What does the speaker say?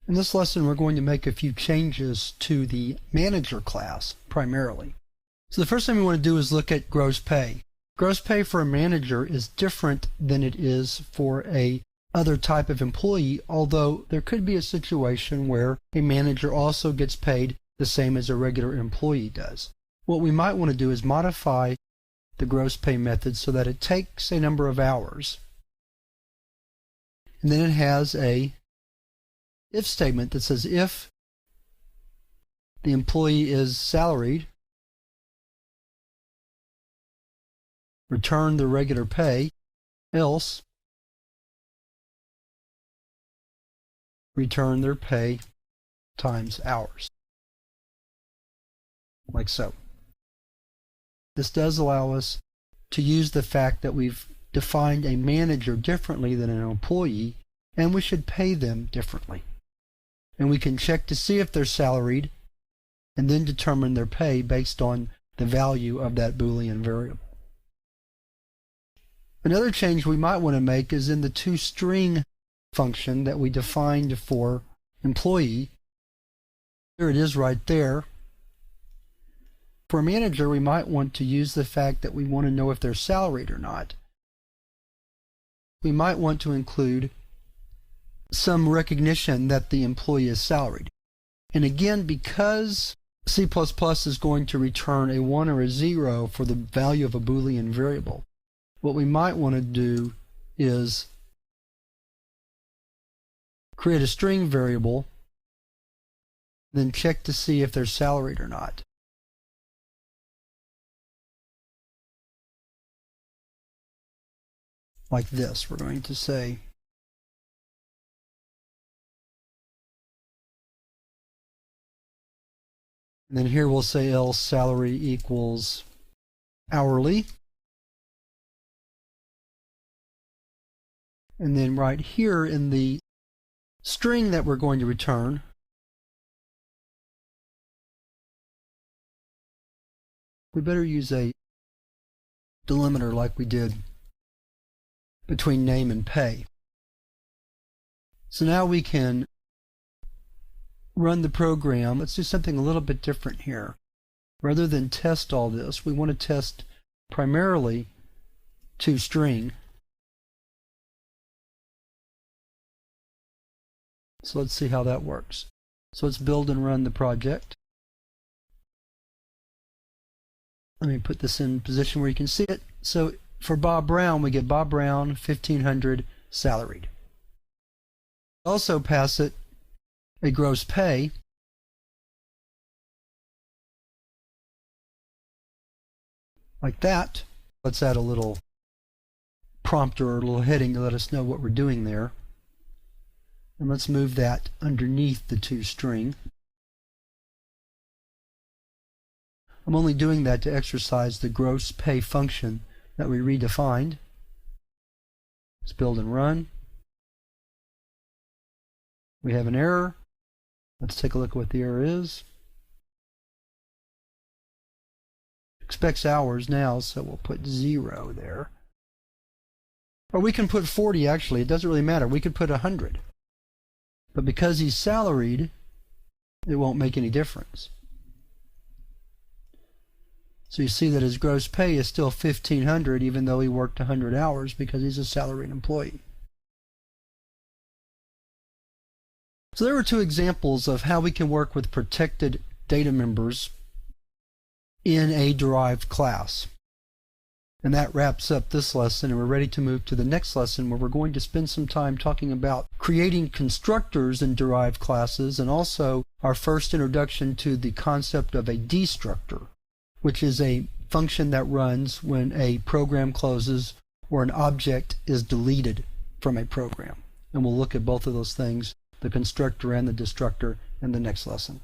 In this lesson, we're going to make a few changes to the manager class, primarily. So the first thing we want to do is look at gross pay. Gross pay for a manager is different than it is for a other type of employee, although there could be a situation where a manager also gets paid the same as a regular employee does. What we might want to do is modify the gross pay method so that it takes a number of hours, and then it has a if statement that says if the employee is salaried, return the regular pay, else return their pay times hours, like so. This does allow us to use the fact that we've defined a manager differently than an employee, and we should pay them differently. And we can check to see if they're salaried and then determine their pay based on the value of that Boolean variable. Another change we might want to make is in the toString function that we defined for employee. There it is right there. For a manager, we might want to use the fact that we want to know if they're salaried or not. We might want to include some recognition that the employee is salaried. And again, because C++ is going to return a 1 or a 0 for the value of a Boolean variable, what we might want to do is create a string variable, then check to see if they're salaried or not. Like this, we're going to say and then here we'll say else salary equals hourly. And then right here in the string that we're going to return, we better use a delimiter like we did between name and pay. So now we can run the program. Let's do something a little bit different here. Rather than test all this, we want to test primarily toString. So let's see how that works. So let's build and run the project. Let me put this in position where you can see it. So for Bob Brown, we get Bob Brown, 1,500, salaried. Also pass it a gross pay. Like that. Let's add a little prompter or a little heading to let us know what we're doing there. And let's move that underneath the toString. I'm only doing that to exercise the gross pay function that we redefined. Let's build and run. We have an error. Let's take a look at what the error is. Expects hours now, so we'll put 0 there. Or we can put 40 actually, it doesn't really matter. We could put 100. But because he's salaried, it won't make any difference. So you see that his gross pay is still 1,500 even though he worked 100 hours because he's a salaried employee. So there were two examples of how we can work with protected data members in a derived class. And that wraps up this lesson, and we're ready to move to the next lesson where we're going to spend some time talking about creating constructors in derived classes, and also our first introduction to the concept of a destructor, which is a function that runs when a program closes or an object is deleted from a program. And we'll look at both of those things, the constructor and the destructor, in the next lesson.